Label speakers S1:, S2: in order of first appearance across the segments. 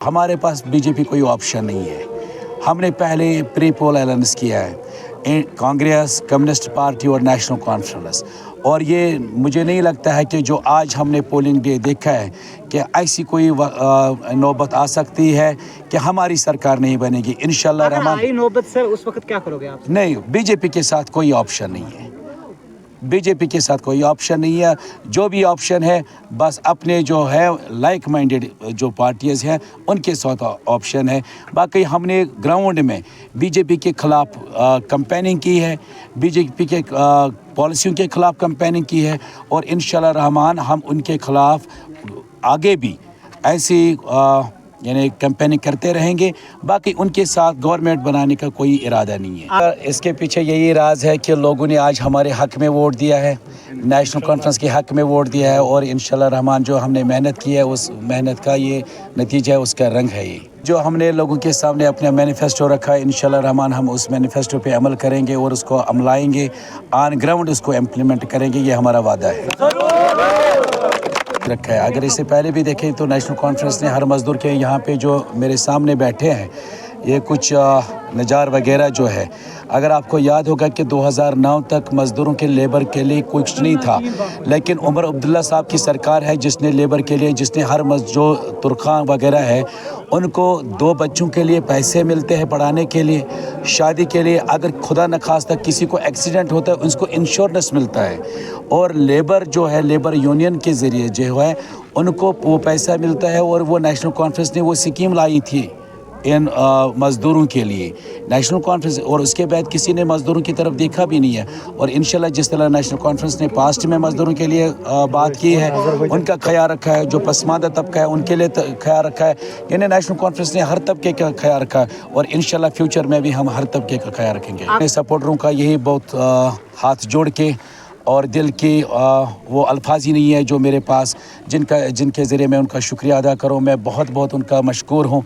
S1: हमारे पास बीजेपी कोई ऑप्शन नहीं है। हमने पहले प्री पोल अलायंस किया है, कांग्रेस, कम्युनिस्ट पार्टी और नेशनल कॉन्फ्रेंस, और ये मुझे नहीं लगता है कि जो आज हमने पोलिंग डे देखा है कि ऐसी कोई नौबत आ सकती है कि हमारी सरकार नहीं बनेगी। इंशाल्लाह रहमान।
S2: आई नौबत सर, उस वक्त क्या करोगे आप?
S1: नहीं, बीजेपी के साथ कोई ऑप्शन नहीं है। बीजेपी के साथ कोई ऑप्शन नहीं है। जो भी ऑप्शन है बस अपने जो है लाइक माइंडेड जो पार्टीज हैं उनके साथ ऑप्शन है। बाकी हमने ग्राउंड में बीजेपी के ख़िलाफ़ कैंपेनिंग की है, बीजेपी के पॉलिसियों के ख़िलाफ़ कैंपेनिंग की है, और इंशाल्लाह रहमान हम उनके ख़िलाफ़ आगे भी ऐसी यानी कैंपेनिंग करते रहेंगे। बाकी उनके साथ गवर्नमेंट बनाने का कोई इरादा नहीं है। इसके पीछे यही राज है कि लोगों ने आज हमारे हक़ में वोट दिया है, नेशनल कॉन्फ्रेंस के हक़ में वोट दिया है, और इंशाल्लाह रहमान जो हमने मेहनत की है उस मेहनत का ये नतीजा है, उसका रंग है ये। जो हमने लोगों के सामने अपना मैनिफेस्टो रखा है, इंशाल्लाह रहमान हम उस मैनिफेस्टो पे अमल करेंगे और उसको अमलाएंगे, ऑन ग्राउंड उसको इम्प्लीमेंट करेंगे, ये हमारा वादा है रखा है। अगर इससे पहले भी देखें तो नेशनल कॉन्फ्रेंस ने हर मज़दूर के यहाँ पे जो मेरे सामने बैठे हैं ये कुछ नजार वगैरह जो है, अगर आपको याद होगा कि 2009 तक मज़दूरों के लेबर के लिए कुछ नहीं था, लेकिन उमर अब्दुल्ला साहब की सरकार है जिसने लेबर के लिए, जिसने हर जो तुरखां वगैरह है उनको 2 बच्चों के लिए पैसे मिलते हैं पढ़ाने के लिए, शादी के लिए, अगर खुदा न खास्ता किसी को एक्सीडेंट होता है उसको इंश्योरेंस मिलता है, और लेबर जो है लेबर यूनियन के ज़रिए जो है उनको वो पैसा मिलता है। और वो नेशनल कॉन्फ्रेंस ने वो स्कीम लाई थी इन मज़दूरों के लिए, नेशनल कॉन्फ्रेंस, और उसके बाद किसी ने मज़दूरों की तरफ देखा भी नहीं है। और इंशाल्लाह जिस तरह नेशनल कॉन्फ्रेंस ने पास्ट में मज़दूरों के लिए बात की है, उनका ख्याल रखा है, जो पसमानदा तबका है उनके लिए ख्याल रखा है, यानी नेशनल कॉन्फ्रेंस ने हर तबके का ख्याल रखा है, और इंशाल्लाह फ्यूचर में भी हम हर तबके का ख्याल रखेंगे। अपने सपोर्टरों का यही बहुत हाथ जोड़ के और दिल की वो अल्फाज ही नहीं है जो मेरे पास जिनके ज़रिए मैं उनका शुक्रिया अदा करूँ। मैं बहुत बहुत उनका मशकूर हूँ,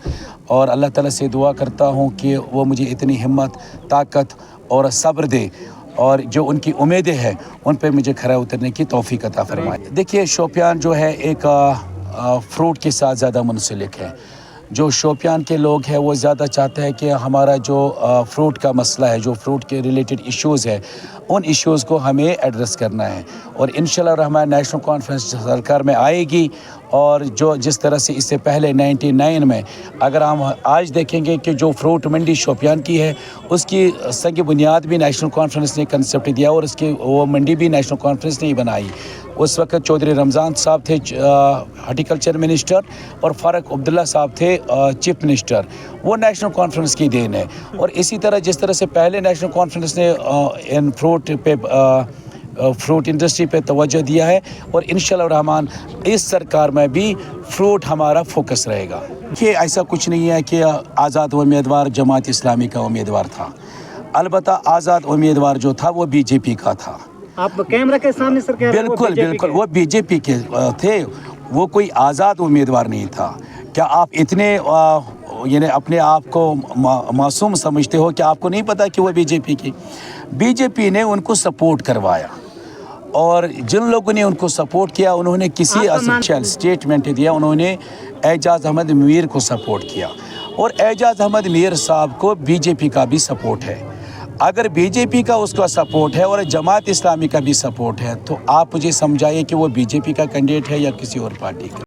S1: और अल्लाह ताला से दुआ करता हूँ कि वो मुझे इतनी हिम्मत, ताकत और सब्र दे, और जो उनकी उम्मीदें हैं उन पर मुझे खरा उतरने की तौफीक अता फरमाए। देखिए, शोपियान जो है एक फ्रूट के साथ ज़्यादा मुंसलिक है। जो शोपियान के लोग हैं वो ज़्यादा चाहते हैं कि हमारा जो फ्रूट का मसला है, जो फ्रूट के रिलेटेड इश्यूज़ है, उन इश्यूज़ को हमें एड्रेस करना है, और इंशाल्लाह रहमान नेशनल कॉन्फ्रेंस सरकार में आएगी। और जो जिस तरह से इससे पहले 99 में अगर हम आज देखेंगे कि जो फ्रूट मंडी शोपियान की है उसकी संग बुनियाद भी नेशनल कॉन्फ्रेंस ने कंसेप्ट दिया, और उसकी वो मंडी भी नेशनल कॉन्फ्रेंस ने ही बनाई। उस वक्त चौधरी रमज़ान साहब थे हॉर्टिकल्चर मिनिस्टर, और फ़ारूक अब्दुल्ला साहब थे चीफ मिनिस्टर। वो नेशनल कॉन्फ्रेंस की देन है। और इसी तरह जिस तरह से पहले नेशनल कॉन्फ्रेंस ने इन फ्रूट इंडस्ट्री पे तवज्जो दिया है, और इंशाल्लाह रहमान इस सरकार में भी फ्रूट हमारा फोकस रहेगा। कि ऐसा कुछ नहीं है कि आज़ाद उम्मीदवार जमात इस्लामी का उम्मीदवार था, अलबत्ता आज़ाद उम्मीदवार जो था वो बीजेपी का था।
S2: आप कैमरा के सामने सर कह रहे हैं
S1: बिल्कुल बिल्कुल वो बीजेपी के थे, वो कोई आज़ाद उम्मीदवार नहीं था। क्या आप इतने यानी अपने आप को मासूम समझते हो कि आपको नहीं पता कि वो बीजेपी ने उनको सपोर्ट करवाया, और जिन लोगों ने उनको सपोर्ट किया उन्होंने किसी स्टेटमेंट दिया, उन्होंने एजाज़ अहमद मीर को सपोर्ट किया, और एजाज़ अहमद मीर साहब को बीजेपी का भी सपोर्ट है। अगर बीजेपी का उसका सपोर्ट है और जमात इस्लामी का भी सपोर्ट है, तो आप मुझे समझाइए कि वो बीजेपी का कैंडिडेट है या किसी और पार्टी का।